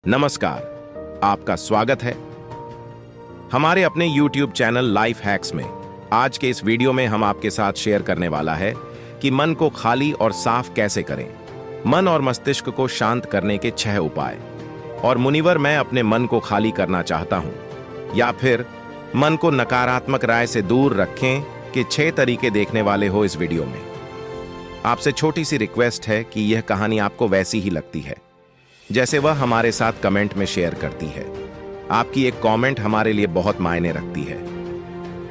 नमस्कार, आपका स्वागत है हमारे अपने YouTube चैनल लाइफ हैक्स में। आज के इस वीडियो में हम आपके साथ शेयर करने वाला है कि मन को खाली और साफ कैसे करें। मन और मस्तिष्क को शांत करने के 6 उपाय। और मुनिवर, मैं अपने मन को खाली करना चाहता हूं, या फिर मन को नकारात्मक राय से दूर रखें कि 6 तरीके देखने वाले हो इस वीडियो में। आपसे छोटी सी रिक्वेस्ट है कि यह कहानी आपको वैसी ही लगती है जैसे वह हमारे साथ कमेंट में शेयर करती है। आपकी एक कमेंट हमारे लिए बहुत मायने रखती है,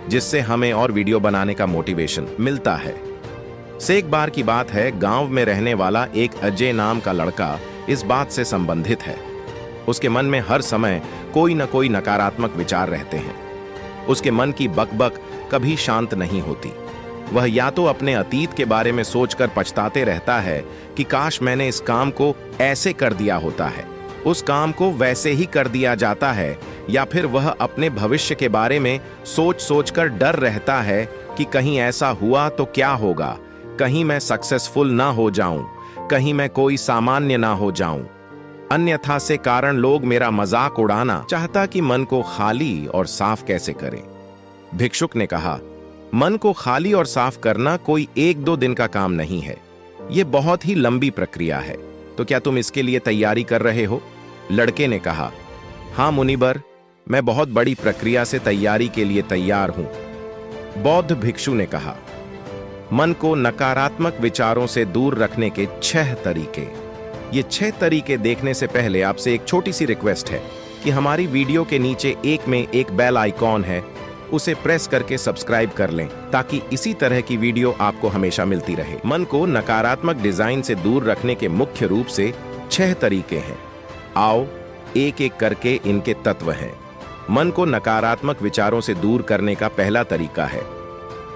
जिससे हमें और वीडियो बनाने का मोटिवेशन मिलता है। से एक बार की बात है, गांव में रहने वाला एक अजय नाम का लड़का इस बात से संबंधित है। उसके मन में हर समय कोई न कोई नकारात्मक विचार रहते हैं। उसके मन की बकबक कभी शांत नहीं होती। वह या तो अपने अतीत के बारे में सोचकर पछताते रहता है कि काश मैंने इस काम को ऐसे कर दिया होता है, उस काम को वैसे ही कर दिया जाता है, या फिर वह अपने भविष्य के बारे में सोच सोचकर डर रहता है कि कहीं ऐसा हुआ तो क्या होगा, कहीं मैं सक्सेसफुल ना हो जाऊं, कहीं मैं कोई सामान्य ना हो जाऊं, अन्यथा से कारण लोग मेरा मजाक उड़ाना। चाहता कि मन को खाली और साफ कैसे करें। भिक्षुक ने कहा, मन को खाली और साफ करना कोई 1-2 दिन का काम नहीं है, यह बहुत ही लंबी प्रक्रिया है। तो क्या तुम इसके लिए तैयारी कर रहे हो? लड़के ने कहा, हां मुनिवर, मैं बहुत बड़ी प्रक्रिया से तैयारी के लिए तैयार हूं। बौद्ध भिक्षु ने कहा, मन को नकारात्मक विचारों से दूर रखने के 6 तरीके। ये 6 तरीके देखने से पहले आपसे एक छोटी सी रिक्वेस्ट है कि हमारी वीडियो के नीचे एक बेल आइकॉन है, उसे प्रेस करके सब्सक्राइब कर लें ताकि इसी तरह की वीडियो आपको हमेशा मिलती रहे। मन को नकारात्मक डिजाइन से दूर रखने के मुख्य रूप से 6 तरीके हैं। आओ एक एक करके इनके तत्व हैं। मन को नकारात्मक विचारों से दूर करने का पहला तरीका है,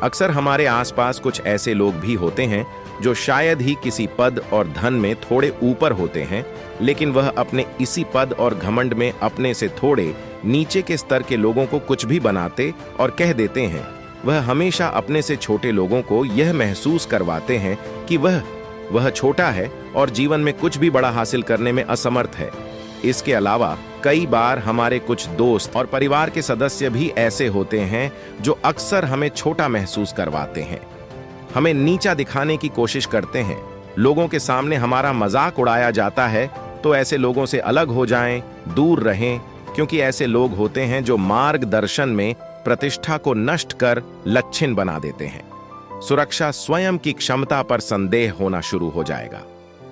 अक्सर हमारे आसपास कुछ ऐसे लोग भी होते हैं जो शायद ही किसी पद और धन में थोड़े ऊपर होते हैं, लेकिन वह अपने इसी पद और घमंड में अपने से थोड़े नीचे के स्तर के लोगों को कुछ भी बनाते और कह देते हैं। वह हमेशा अपने से छोटे लोगों को यह महसूस करवाते हैं कि वह छोटा है और जीवन में कुछ भी बड़ा हासिल करने में असमर्थ है। इसके अलावा कई बार हमारे कुछ दोस्त और परिवार के सदस्य भी ऐसे होते हैं जो अक्सर हमें छोटा महसूस करवाते हैं, हमें नीचा दिखाने की कोशिश करते हैं। लोगों के सामने हमारा मजाक उड़ाया जाता है, तो ऐसे लोगों से अलग हो जाएं, दूर रहें, क्योंकि ऐसे लोग होते हैं जो मार्गदर्शन में प्रतिष्ठा को नष्ट कर लच्छिन बना देते हैं। सुरक्षा स्वयं की क्षमता पर संदेह होना शुरू हो जाएगा।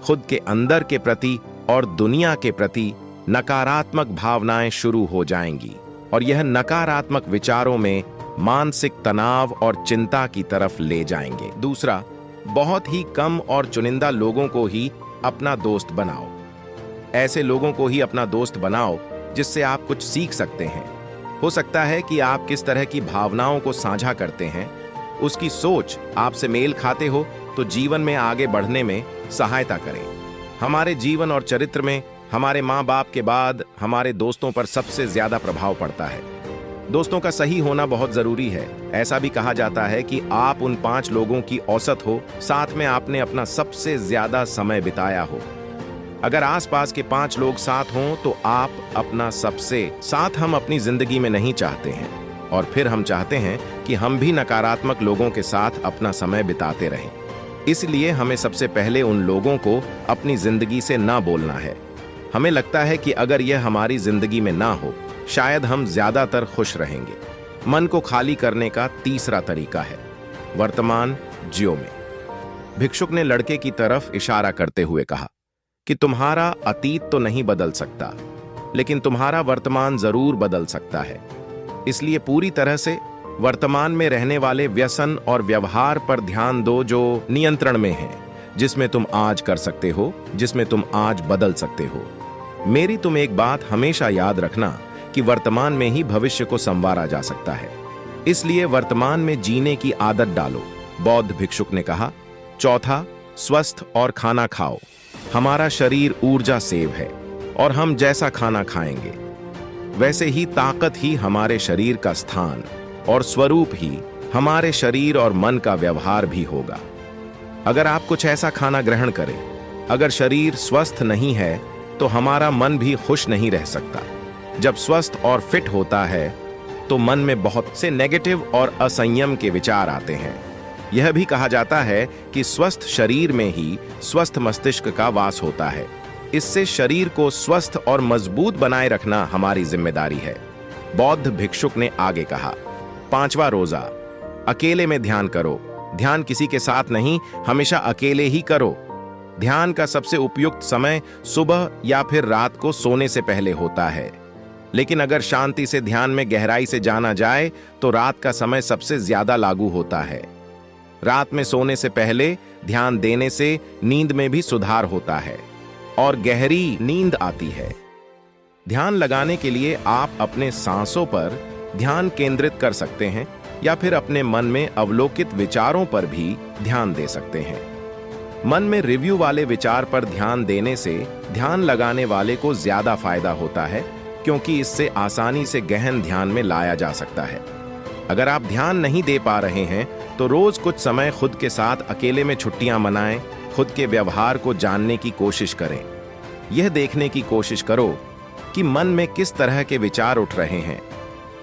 खुद के अंदर के प्रति और दुनिया के प्रति नकारात्मक भावनाएं शुरू हो जाएंगी, और यह नकारात्मक विचारों में मानसिक तनाव और चिंता की तरफ ले जाएंगे। दूसरा, बहुत ही कम और चुनिंदा लोगों को ही अपना दोस्त बनाओ। ऐसे लोगों को ही अपना दोस्त बनाओ जिससे आप कुछ सीख सकते हैं। हो सकता है कि आप किस तरह की भावनाओं को साझा करते हैं, उसकी सोच आपसे मेल खाते हो तो जीवन में आगे बढ़ने में सहायता करें। हमारे जीवन और चरित्र में हमारे माँ बाप के बाद हमारे दोस्तों पर सबसे ज्यादा प्रभाव पड़ता है। दोस्तों का सही होना बहुत जरूरी है। ऐसा भी कहा जाता है कि आप उन 5 लोगों की औसत हो, साथ में आपने अपना सबसे ज्यादा समय बिताया हो। अगर आसपास के 5 लोग साथ हों तो आप अपना सबसे साथ हम अपनी जिंदगी में नहीं चाहते हैं, और फिर हम चाहते हैं कि हम भी नकारात्मक लोगों के साथ अपना समय बिताते रहें। इसलिए हमें सबसे पहले उन लोगों को अपनी जिंदगी से ना बोलना है। हमें लगता है कि अगर यह हमारी जिंदगी में ना हो, शायद हम ज्यादातर खुश रहेंगे। मन को खाली करने का तीसरा तरीका है, वर्तमान जियो में। भिक्षुक ने लड़के की तरफ इशारा करते हुए कहा कि तुम्हारा अतीत तो नहीं बदल सकता, लेकिन तुम्हारा वर्तमान जरूर बदल सकता है। इसलिए पूरी तरह से वर्तमान में रहने वाले व्यसन और व्यवहार पर ध्यान दो जो नियंत्रण में है, जिसमें तुम आज कर सकते हो, जिसमें तुम आज बदल सकते हो। मेरी तुम एक बात हमेशा याद रखना कि वर्तमान में ही भविष्य को संवारा जा सकता है, इसलिए वर्तमान में जीने की आदत डालो। बौद्ध भिक्षुक ने कहा। चौथा, स्वस्थ और खाना खाओ। हमारा शरीर ऊर्जा सेव है, और हम जैसा खाना खाएंगे वैसे ही ताकत ही हमारे शरीर का स्थान और स्वरूप ही हमारे शरीर और मन का व्यवहार भी होगा। अगर आप कुछ ऐसा खाना ग्रहण करें, अगर शरीर स्वस्थ नहीं है तो हमारा मन भी खुश नहीं रह सकता। जब स्वस्थ और फिट होता है तो मन में बहुत से नेगेटिव और असंयम के विचार आते हैं। यह भी कहा जाता है कि स्वस्थ शरीर में ही स्वस्थ मस्तिष्क का वास होता है। इससे शरीर को स्वस्थ और मजबूत बनाए रखना हमारी जिम्मेदारी है। बौद्ध भिक्षुक ने आगे कहा, 5वां रोजा, अकेले में ध्यान करो। ध्यान किसी के साथ नहीं, हमेशा अकेले ही करो। ध्यान का सबसे उपयुक्त समय सुबह या फिर रात को सोने से पहले होता है, लेकिन अगर शांति से ध्यान में गहराई से जाना जाए तो रात का समय सबसे ज्यादा लागू होता है। रात में सोने से पहले ध्यान देने से नींद में भी सुधार होता है और गहरी नींद आती है। ध्यान लगाने के लिए आप अपने सांसों पर ध्यान केंद्रित कर सकते हैं या फिर अपने मन में अवलोकित विचारों पर भी ध्यान दे सकते हैं। मन में रिव्यू वाले विचार पर ध्यान देने से ध्यान लगाने वाले को ज्यादा फायदा होता है, क्योंकि इससे आसानी से गहन ध्यान में लाया जा सकता है। अगर आप ध्यान नहीं दे पा रहे हैं तो रोज कुछ समय खुद के साथ अकेले में छुट्टियां मनाएं। खुद के व्यवहार को जानने की कोशिश करें। यह देखने की कोशिश करो कि मन में किस तरह के विचार उठ रहे हैं।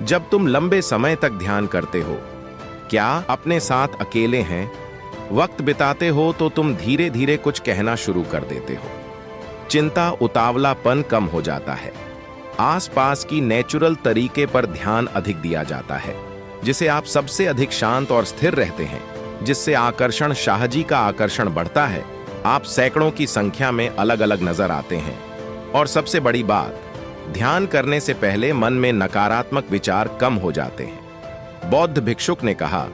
जब तुम लंबे समय तक ध्यान करते हो, क्या अपने साथ अकेले हैं, वक्त बिताते हो, तो तुम धीरे धीरे कुछ कहना शुरू कर देते हो। चिंता, उतावलापन कम हो जाता है। आसपास की नेचुरल तरीके पर ध्यान अधिक दिया जाता है, जिसे आप सबसे अधिक शांत और स्थिर रहते हैं, जिससे आकर्षण शाहजी का आकर्षण बढ़ता है। आप सैकड़ों की संख्या में अलग अलग नजर आते हैं। और सबसे बड़ी बात, ध्यान करने से पहले मन में नकारात्मक विचार कम हो जाते हैं। बौद्ध भिक्षुक ने कहा,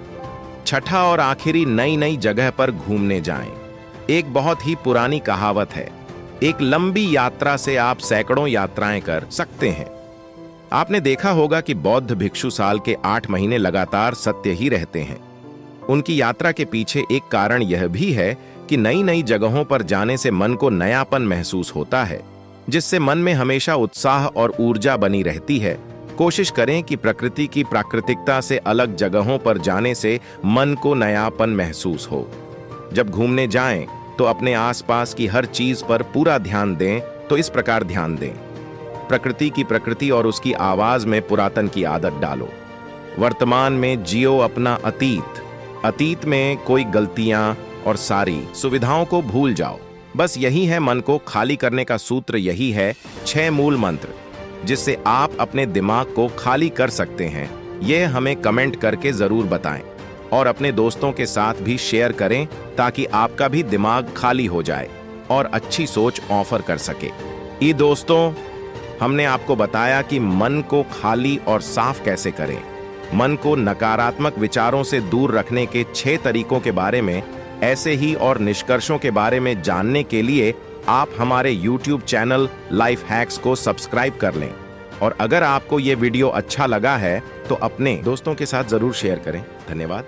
6ठा और आखिरी, नई नई जगह पर घूमने जाएं। एक बहुत ही पुरानी कहावत है, एक लंबी यात्रा से आप सैकड़ों यात्राएं कर सकते हैं। आपने देखा होगा कि बौद्ध भिक्षु साल के 8 महीने लगातार सत्य ही रहते हैं। उनकी यात्रा के पीछे एक कारण यह भी है कि नई नई जगहों पर जाने से मन को नयापन महसूस होता है, जिससे मन में हमेशा उत्साह और ऊर्जा बनी रहती है। कोशिश करें कि प्रकृति की प्राकृतिकता से अलग जगहों पर जाने से मन को नयापन महसूस हो। जब घूमने जाएं तो अपने आसपास की हर चीज पर पूरा ध्यान दें। तो इस प्रकार ध्यान दें, प्रकृति की प्रकृति और उसकी आवाज में पुरातन की आदत डालो। वर्तमान में जियो अपना अतीत, अतीत में कोई गलतियां और सारी सुविधाओं को भूल जाओ। बस यही है मन को खाली करने का सूत्र। यही है 6 मूल मंत्र, जिससे आप अपने दिमाग को खाली कर सकते हैं। यह हमें कमेंट करके जरूर बताएं और अपने दोस्तों के साथ भी शेयर करें, ताकि आपका भी दिमाग खाली हो जाए और अच्छी सोच ऑफर कर सके। दोस्तों, हमने आपको बताया कि मन को खाली और साफ कैसे करें। मन को नकारात्मक विचारों से दूर रखने के 6 तरीकों के बारे में। ऐसे ही और निष्कर्षों के बारे में जानने के लिए आप हमारे YouTube चैनल लाइफ हैक्स को सब्सक्राइब कर लें। और अगर आपको ये वीडियो अच्छा लगा है तो अपने दोस्तों के साथ जरूर शेयर करें। धन्यवाद।